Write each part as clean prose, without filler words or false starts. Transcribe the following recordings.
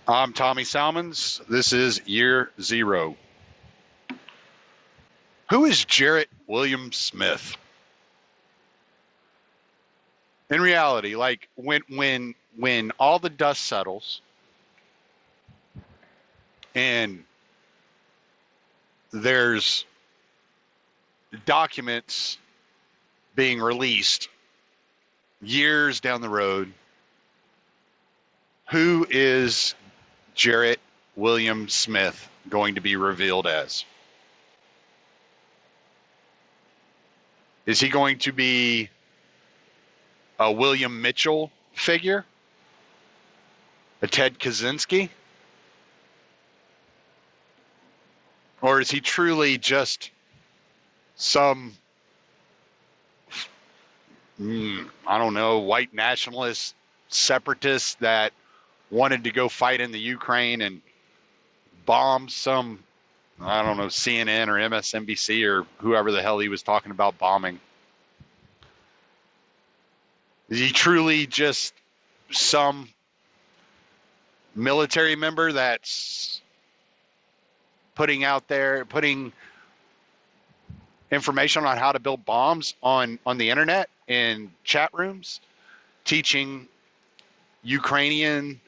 I'm Tommy Salmons. This is Year Zero. Who is Jarrett William Smith? In reality, like when all the dust settles and there's documents being released years down the road, who is Jarrett William Smith going to be revealed as? Is he going to be a William Mitchell figure? A Ted Kaczynski? Or is he truly just some, I don't know, white nationalist separatist that wanted to go fight in the Ukraine and bomb some, I don't know, CNN or MSNBC or whoever the hell he was talking about bombing? Is he truly just some military member that's putting information on how to build bombs on the internet in chat rooms, teaching Ukrainian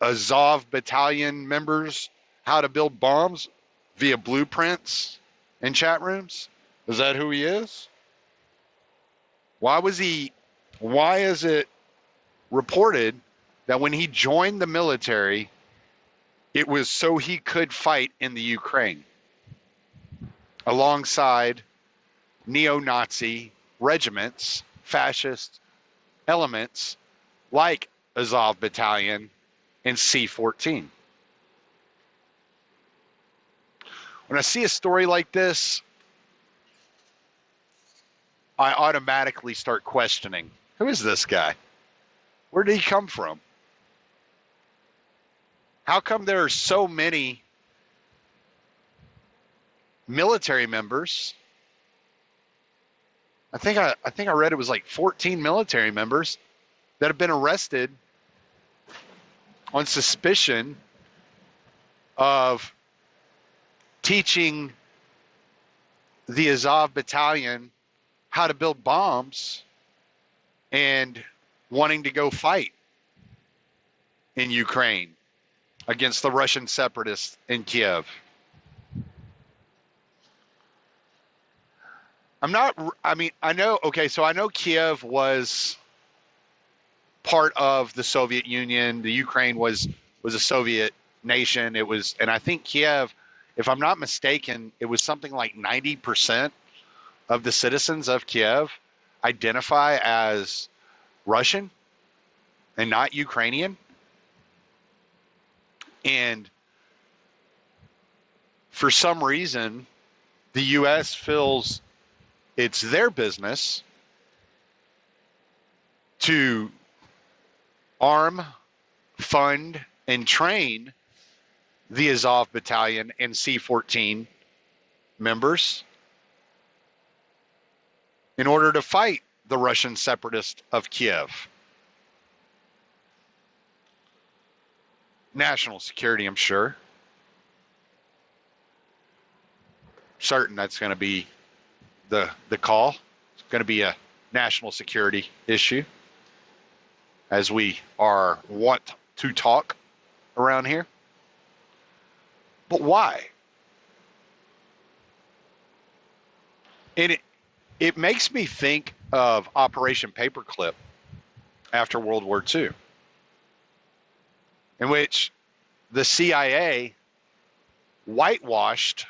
Azov battalion members how to build bombs via blueprints in chat rooms? Is that who he is? Why is it reported that when he joined the military, it was so he could fight in the Ukraine alongside neo-Nazi regiments, fascist elements like Azov Battalion and C-14? When I see a story like this, I automatically start questioning, who is this guy? Where did he come from? How come there are so many military members? I think I read it was like 14 military members that have been arrested on suspicion of teaching the Azov Battalion how to build bombs and wanting to go fight in Ukraine against the Russian separatists in Kiev. I know Kiev was part of the Soviet Union. The Ukraine was a Soviet nation. And I think Kiev, if I'm not mistaken, it was something like 90% of the citizens of Kiev identify as Russian and not Ukrainian. And for some reason, the U.S. feels it's their business to arm, fund, and train the Azov Battalion and C-14 members in order to fight the Russian separatists of Kiev. National security, I'm sure. Certain that's going to be the call. It's going to be a national security issue, as we are want to talk around here. But why? And it makes me think of Operation Paperclip after World War II, in which the CIA whitewashed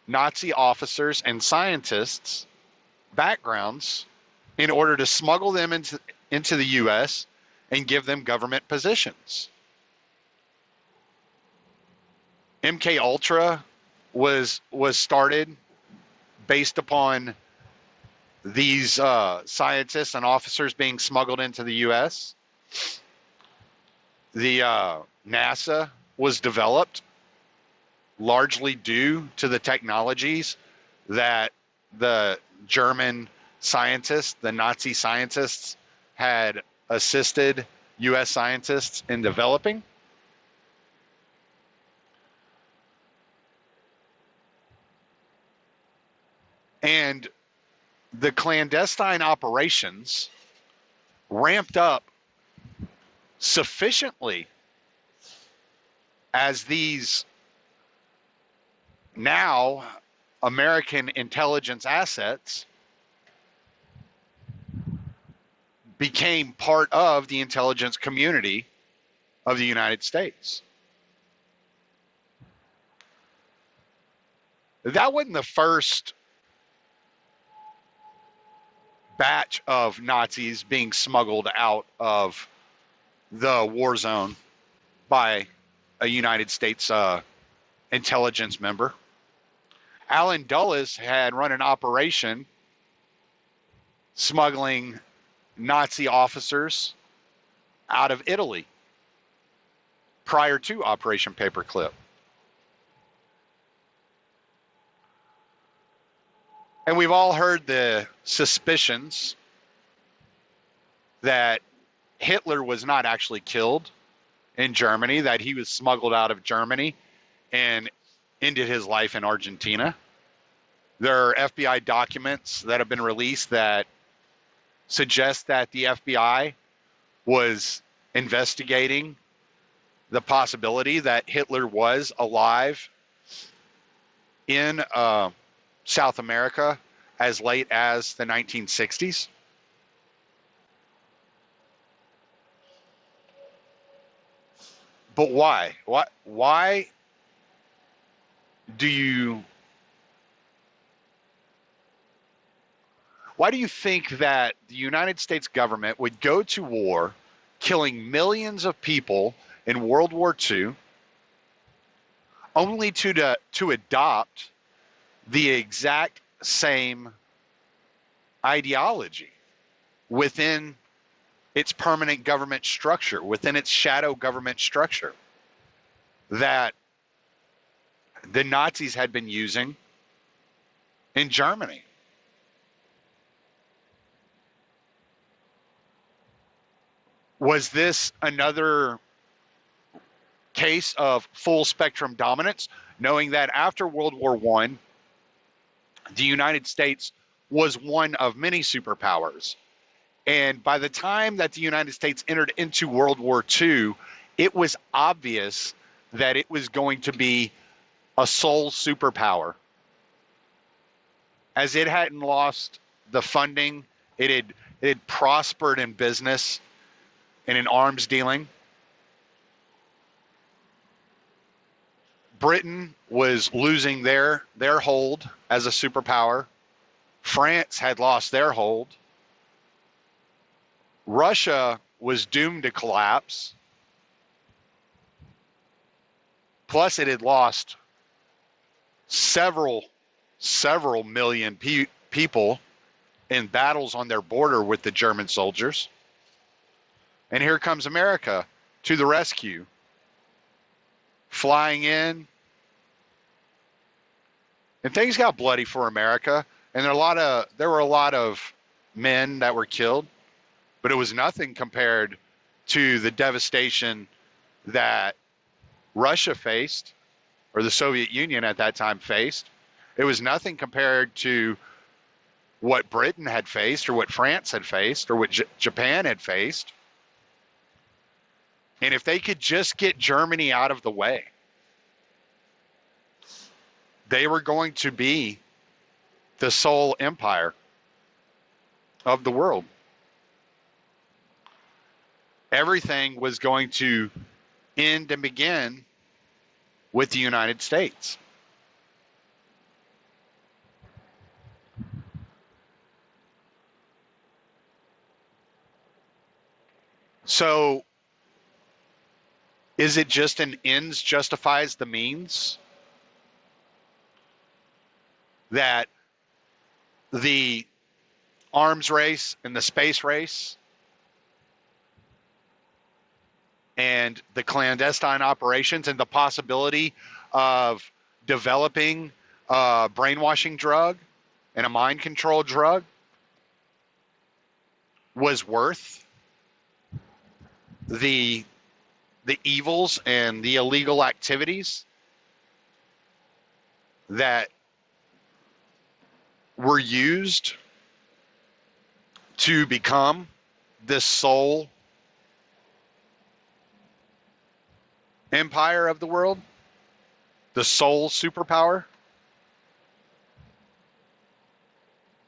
Nazi officers and scientists' backgrounds in order to smuggle them into the U.S. and give them government positions. MK Ultra was started based upon these scientists and officers being smuggled into the U.S. The NASA was developed largely due to the technologies that the German scientists, the Nazi scientists, had assisted U.S. scientists in developing. And the clandestine operations ramped up sufficiently as these now American intelligence assets became part of the intelligence community of the United States. That wasn't the first batch of Nazis being smuggled out of the war zone by a United States intelligence member. Alan Dulles had run an operation smuggling Nazi officers out of Italy prior to Operation Paperclip. And we've all heard the suspicions that Hitler was not actually killed in Germany, that he was smuggled out of Germany and ended his life in Argentina. There are FBI documents that have been released that suggest that the FBI was investigating the possibility that Hitler was alive in South America as late as the 1960s. But why? Why do you think that the United States government would go to war, killing millions of people in World War II, only to adopt the exact same ideology within its permanent government structure, within its shadow government structure that the Nazis had been using in Germany? Was this another case of full spectrum dominance, knowing that after World War I, the United States was one of many superpowers? And by the time that the United States entered into World War II, it was obvious that it was going to be a sole superpower. As it hadn't lost the funding, it had prospered in business and in arms dealing. Britain was losing their hold as a superpower. France had lost their hold. Russia was doomed to collapse. Plus, it had lost several million people in battles on their border with the German soldiers. And here comes America to the rescue, flying in. And things got bloody for America. And there were a lot of men that were killed, but it was nothing compared to the devastation that Russia faced, or the Soviet Union at that time faced. It was nothing compared to what Britain had faced, or what France had faced, or what Japan had faced. And if they could just get Germany out of the way, they were going to be the sole empire of the world. Everything was going to end and begin with the United States. So, is it just an ends justifies the means? That the arms race and the space race and the clandestine operations and the possibility of developing a brainwashing drug and a mind control drug was worth the evils and the illegal activities that were used to become this sole empire of the world, the sole superpower?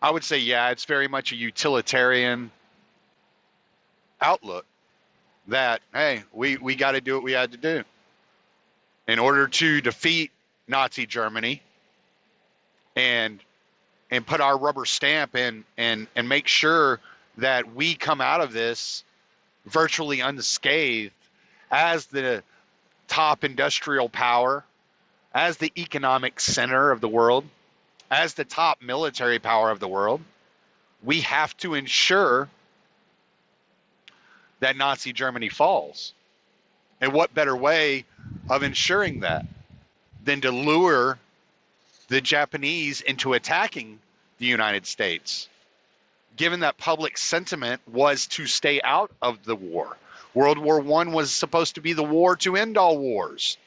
I would say, yeah, it's very much a utilitarian outlook that, hey, we got to do what we had to do in order to defeat Nazi Germany and put our rubber stamp in and make sure that we come out of this virtually unscathed as the top industrial power, as the economic center of the world, as the top military power of the world. We have to ensure that Nazi Germany falls. And what better way of ensuring that than to lure the Japanese into attacking the United States, given that public sentiment was to stay out of the war. World War I was supposed to be the war to end all wars.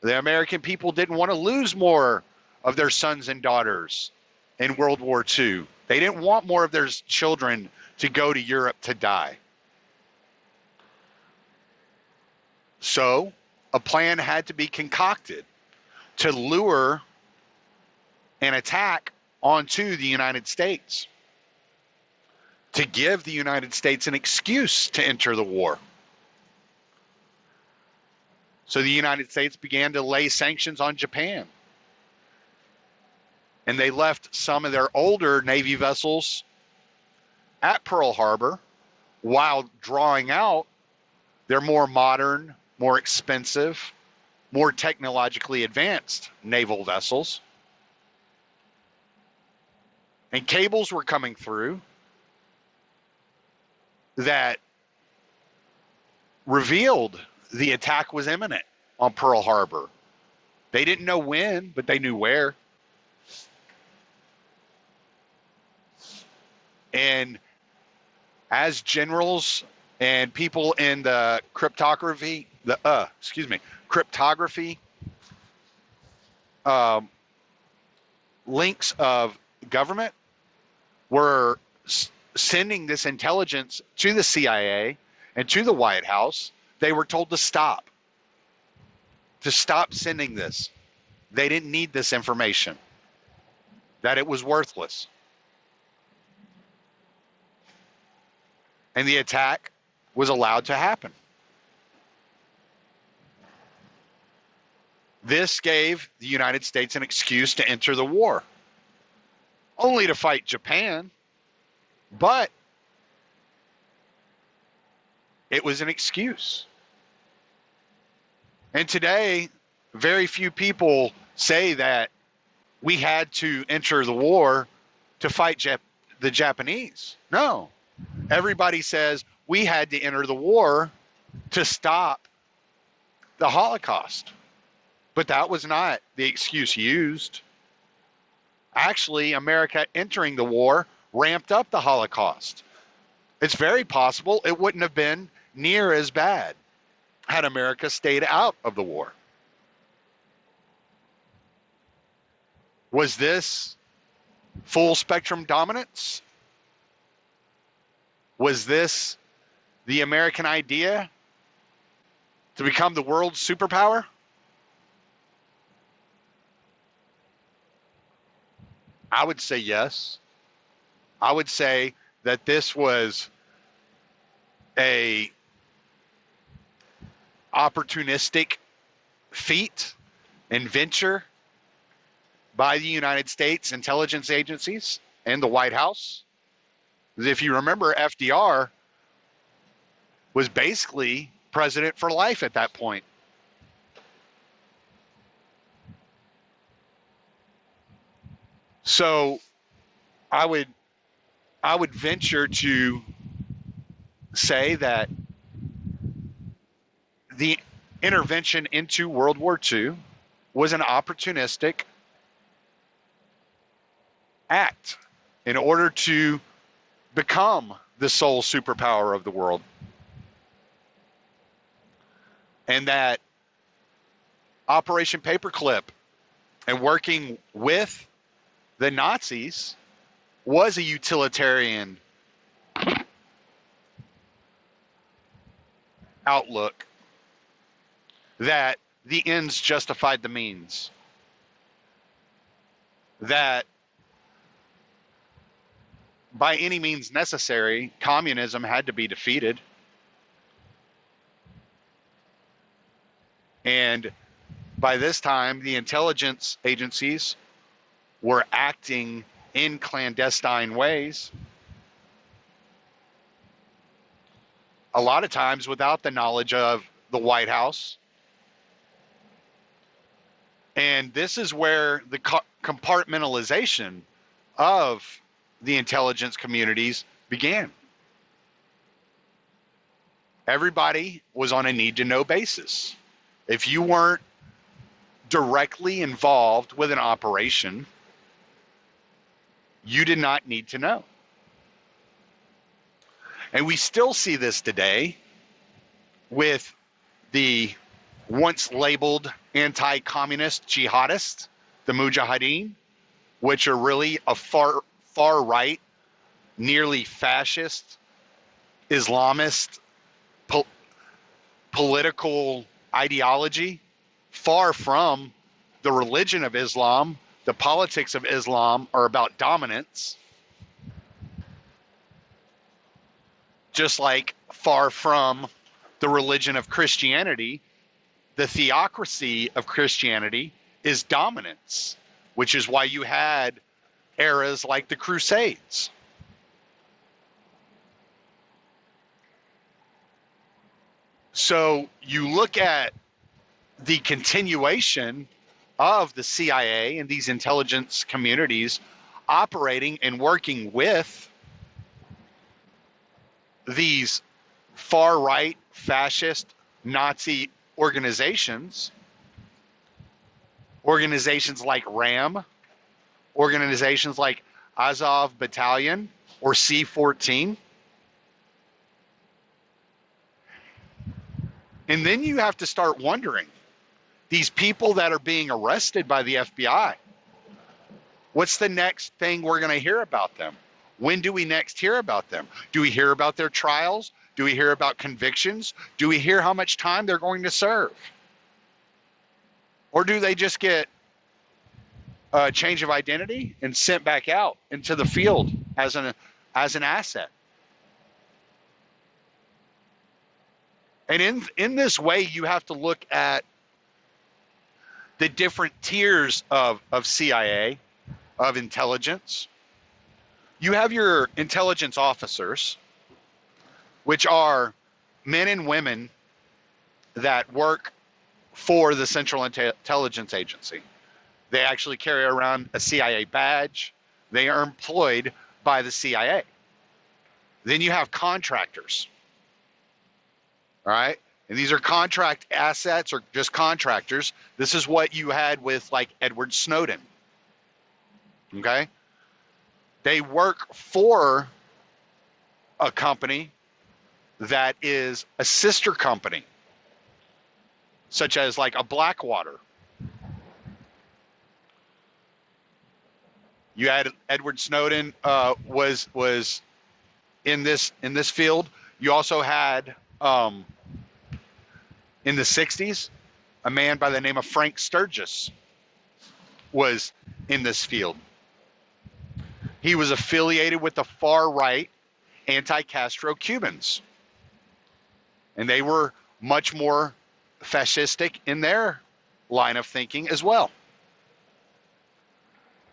The American people didn't want to lose more of their sons and daughters in World War II. They didn't want more of their children to go to Europe to die. So a plan had to be concocted to lure an attack onto the United States, to give the United States an excuse to enter the war. So the United States began to lay sanctions on Japan. And they left some of their older Navy vessels at Pearl Harbor while drawing out their more modern, more expensive, more technologically advanced naval vessels. And cables were coming through that revealed the attack was imminent on Pearl Harbor. They didn't know when, but they knew where. And as generals and people in the cryptography links of government were sending this intelligence to the CIA and to the White House, they were told to stop sending this. They didn't need this information, that it was worthless. And the attack was allowed to happen. This gave the United States an excuse to enter the war, only to fight Japan, but it was an excuse. And today, very few people say that we had to enter the war to fight the Japanese. No. Everybody says we had to enter the war to stop the Holocaust. But that was not the excuse used. Actually, America entering the war ramped up the Holocaust. It's very possible it wouldn't have been near as bad had America stayed out of the war. Was this full spectrum dominance? Was this the American idea to become the world's superpower? I would say yes. I would say that this was a opportunistic feat and venture by the United States intelligence agencies and the White House. If you remember, FDR was basically president for life at that point. So I would venture to say that the intervention into World War II was an opportunistic act in order to become the sole superpower of the world. and that Operation Paperclip and working with the Nazis was a utilitarian outlook, that the ends justified the means, that by any means necessary, communism had to be defeated. And by this time, the intelligence agencies were acting in clandestine ways, a lot of times without the knowledge of the White House. And this is where the compartmentalization of the intelligence communities began. Everybody was on a need-to-know basis. If you weren't directly involved with an operation, you did not need to know. And we still see this today with the once labeled anti-communist jihadists, the Mujahideen, which are really a far right, nearly fascist, Islamist political ideology, far from the religion of Islam. The politics of Islam are about dominance, just like far from the religion of Christianity. The theocracy of Christianity is dominance, which is why you had eras like the Crusades. So you look at the continuation of the CIA and these intelligence communities operating and working with these far-right, fascist, Nazi organizations like RAM, organizations like Azov Battalion or C-14. And then you have to start wondering, these people that are being arrested by the FBI, what's the next thing we're going to hear about them? When do we next hear about them? Do we hear about their trials? Do we hear about convictions? Do we hear how much time they're going to serve? Or do they just get a change of identity and sent back out into the field as an asset? And in this way, you have to look at the different tiers of CIA, of intelligence. You have your intelligence officers, which are men and women that work for the Central Intelligence Agency. They actually carry around a CIA badge. They are employed by the CIA. Then you have contractors. All right? And these are contract assets or just contractors. This is what you had with like Edward Snowden. Okay? They work for a company that is a sister company, such as like a Blackwater. You had Edward Snowden was in this field. You also had in the 60s, a man by the name of Frank Sturgis was in this field. He was affiliated with the far-right anti-Castro Cubans. And they were much more fascistic in their line of thinking as well.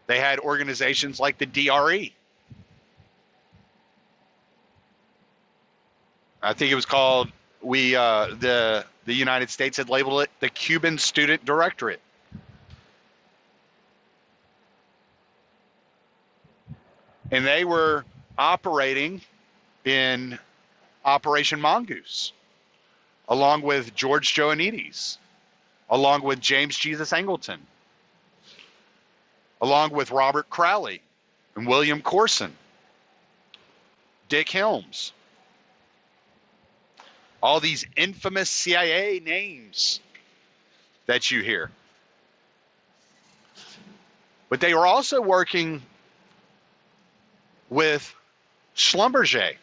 They had organizations like the DRE. I think it was called, the United States had labeled it the Cuban Student Directorate. And they were operating in Operation Mongoose, along with George Joannides, along with James Jesus Angleton, along with Robert Crowley and William Corson, Dick Helms. All these infamous CIA names that you hear. But they were also working with Schlumberger,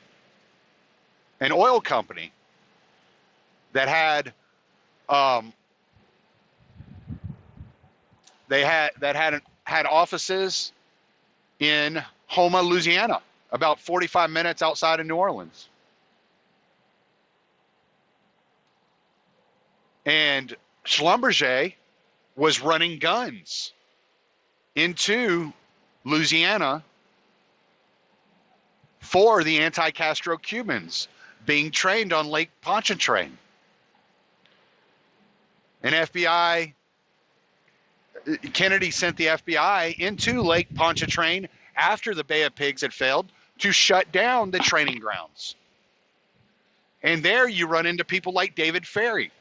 an oil company that had had offices in Houma, Louisiana, about 45 minutes outside of New Orleans. And Schlumberger was running guns into Louisiana for the anti-Castro Cubans being trained on Lake Pontchartrain. And Kennedy sent the FBI into Lake Pontchartrain after the Bay of Pigs had failed to shut down the training grounds. And there you run into people like David Ferry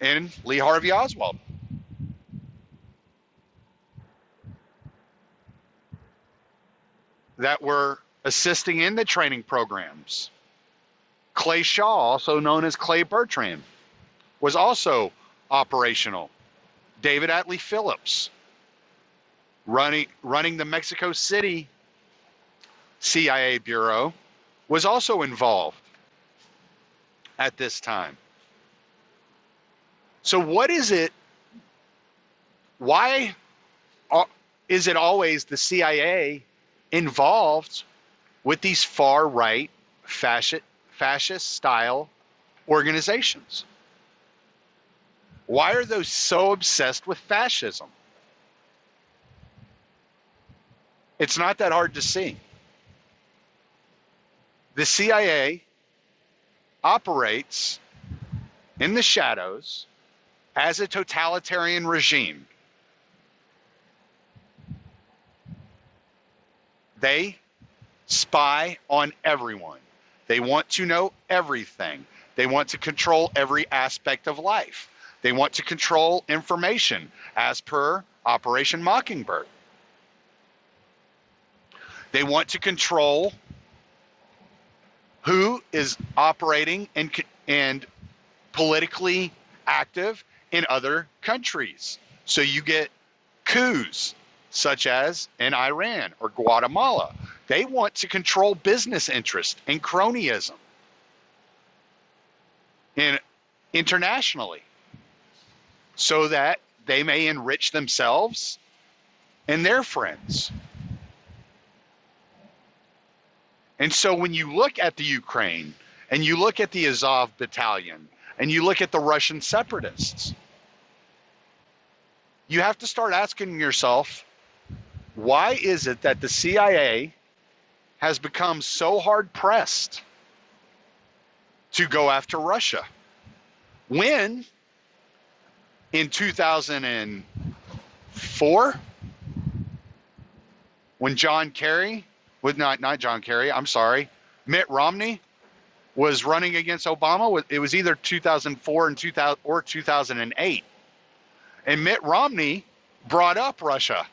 and Lee Harvey Oswald. That were assisting in the training programs. Clay Shaw, also known as Clay Bertrand, was also operational. David Atlee Phillips, running the Mexico City CIA Bureau, was also involved at this time. So what is it? Why is it always the CIA involved with these far-right fascist-style organizations? Why are those so obsessed with fascism? It's not that hard to see. The CIA operates in the shadows as a totalitarian regime. They spy on everyone. They want to know everything. They want to control every aspect of life. They want to control information as per Operation Mockingbird. They want to control who is operating and politically active in other countries. So you get coups, such as in Iran or Guatemala. They want to control business interest and cronyism internationally so that they may enrich themselves and their friends. And so when you look at the Ukraine and you look at the Azov battalion and you look at the Russian separatists, you have to start asking yourself, why is it that the CIA has become so hard-pressed to go after Russia? When, in 2004, when Mitt Romney was running against Obama, it was either 2004 and 2008. And Mitt Romney brought up Russia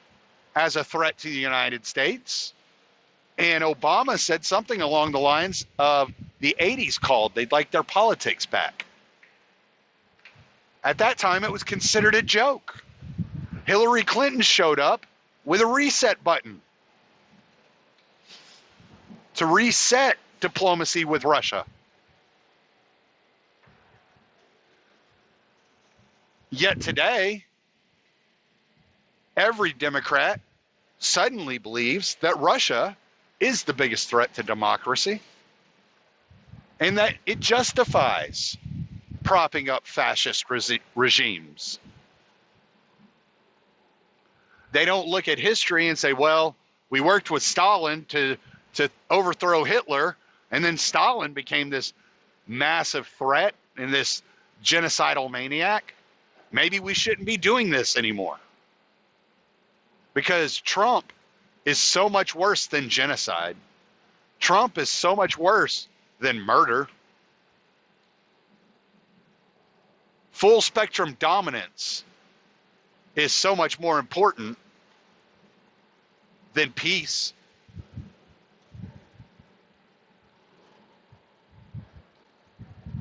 as a threat to the United States. And Obama said something along the lines of the 80s called. They'd like their politics back. At that time, it was considered a joke. Hillary Clinton showed up with a reset button to reset diplomacy with Russia. Yet today, every Democrat suddenly believes that Russia is the biggest threat to democracy and that it justifies propping up fascist regimes. They don't look at history and say, well, we worked with Stalin to overthrow Hitler, and then Stalin became this massive threat and this genocidal maniac. Maybe we shouldn't be doing this anymore. Because Trump is so much worse than genocide. Trump is so much worse than murder. Full spectrum dominance is so much more important than peace.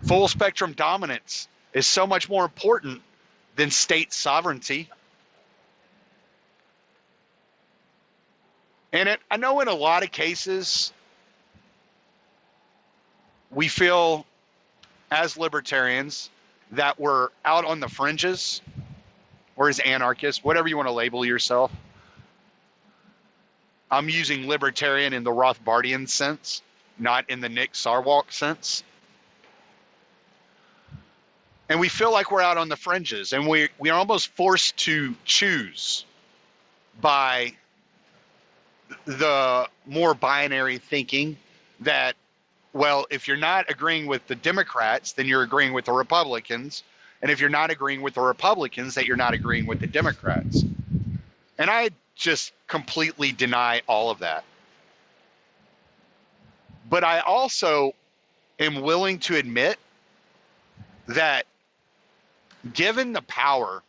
Full spectrum dominance is so much more important than state sovereignty. And I know in a lot of cases, we feel as libertarians that we're out on the fringes, or as anarchists, whatever you want to label yourself. I'm using libertarian in the Rothbardian sense, not in the Nick Sarwark sense. And we feel like we're out on the fringes, and we are almost forced to choose by the more binary thinking that, well, if you're not agreeing with the Democrats, then you're agreeing with the Republicans. And if you're not agreeing with the Republicans, that you're not agreeing with the Democrats. And I just completely deny all of that. But I also am willing to admit that given the power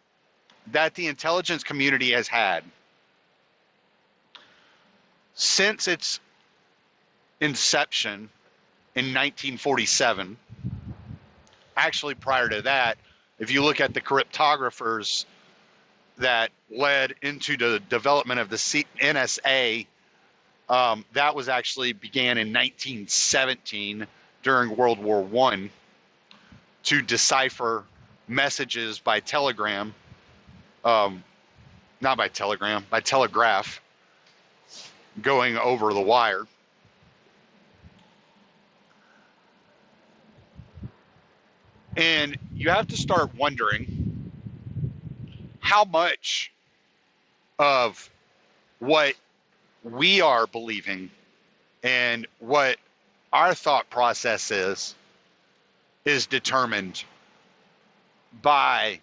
that the intelligence community has had since its inception in 1947, actually prior to that, if you look at the cryptographers that led into the development of the NSA, that was actually began in 1917 during World War I to decipher messages by telegram, not by telegram, by telegraph, going over the wire. And you have to start wondering how much of what we are believing and what our thought process is determined by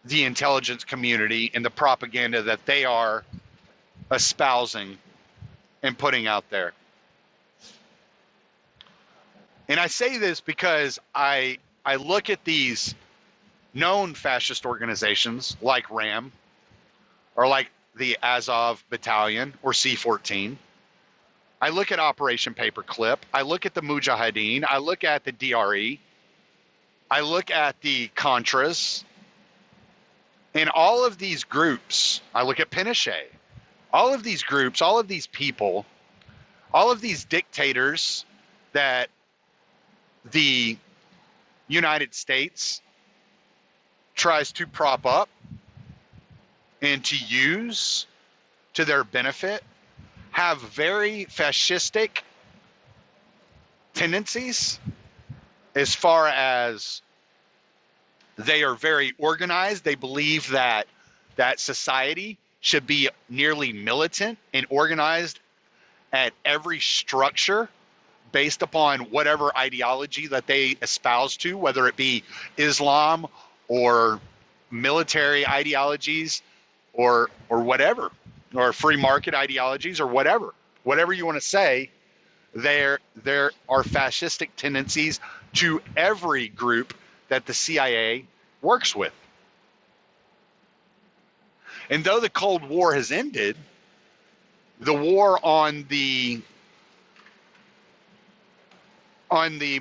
the intelligence community and the propaganda that they are espousing and putting out there. And I say this because I look at these known fascist organizations like RAM or like the Azov Battalion or C-14. I look at Operation Paperclip. I look at the Mujahideen. I look at the DRE. I look at the Contras. And all of these groups, I look at Pinochet. All of these groups, all of these people, all of these dictators that the United States tries to prop up and to use to their benefit have very fascistic tendencies as far as they are very organized. They believe that society should be nearly militant and organized at every structure based upon whatever ideology that they espouse to, whether it be Islam or military ideologies or whatever, or free market ideologies or whatever you want to say. There are fascistic tendencies to every group that the CIA works with. And though the Cold War has ended, the war on the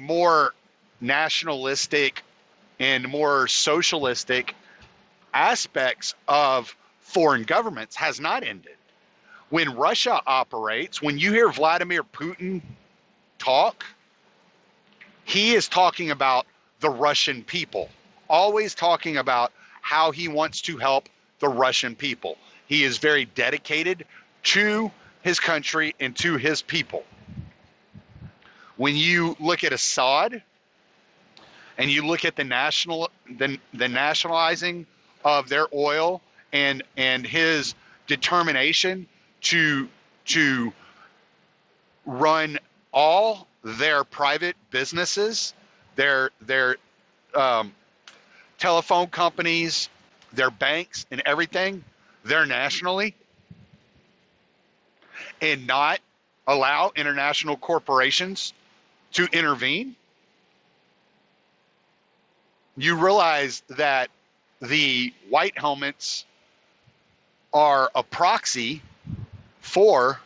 more nationalistic and more socialistic aspects of foreign governments has not ended. When Russia operates, when you hear Vladimir Putin talk, he is talking about the Russian people, always talking about how he wants to help the Russian people. He is very dedicated to his country and to his people. When you look at Assad and you look at the nationalizing of their oil and his determination to run all their private businesses, their telephone companies, their banks and everything, there nationally, and not allow international corporations to intervene, you realize that the white helmets are a proxy for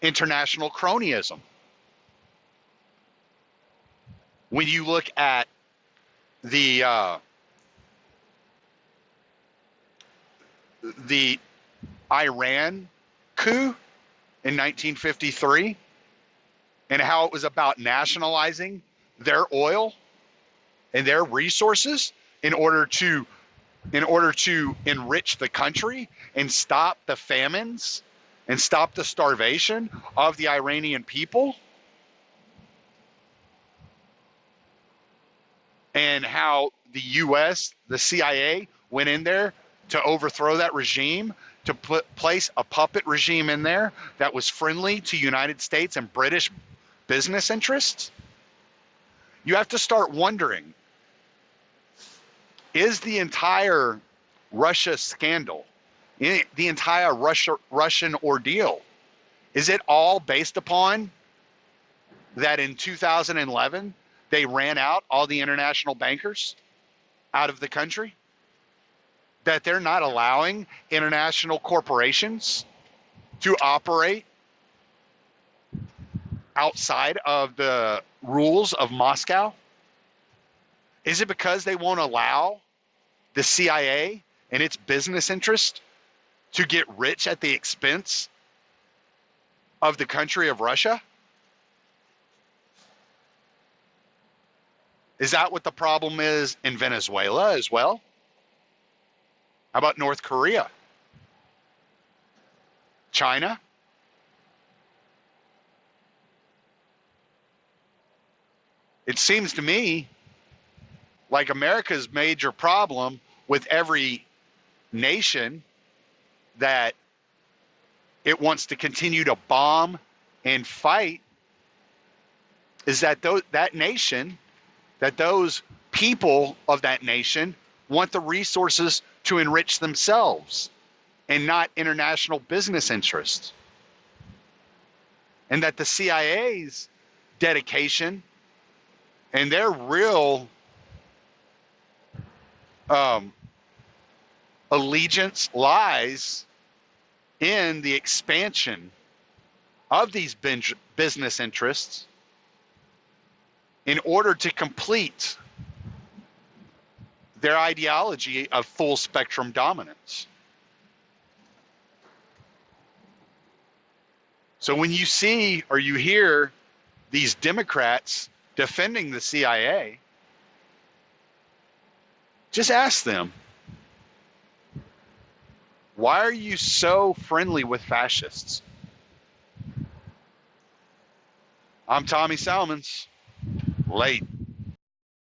international cronyism. when you look at the Iran coup in 1953 and how it was about nationalizing their oil and their resources in order to enrich the country and stop the famines and stop the starvation of the Iranian people, and how the US, the CIA went in there to overthrow that regime, to place a puppet regime in there that was friendly to United States and British business interests. You have to start wondering, is the entire Russia scandal, the entire Russian ordeal, is it all based upon that in 2011 they ran out all the international bankers out of the country? That they're not allowing international corporations to operate outside of the rules of Moscow? Is it because they won't allow the CIA and its business interest to get rich at the expense of the country of Russia? Is that what the problem is in Venezuela as well? How about North Korea? China? It seems to me like America's major problem with every nation that it wants to continue to bomb and fight is that that nation, that those people of that nation want the resources to enrich themselves and not international business interests. And that the CIA's dedication and their real allegiance lies in the expansion of these business interests in order to complete their ideology of full spectrum dominance. So when you see or you hear these Democrats defending the CIA, just ask them, why are you so friendly with fascists? I'm Tommy Salmons. Late.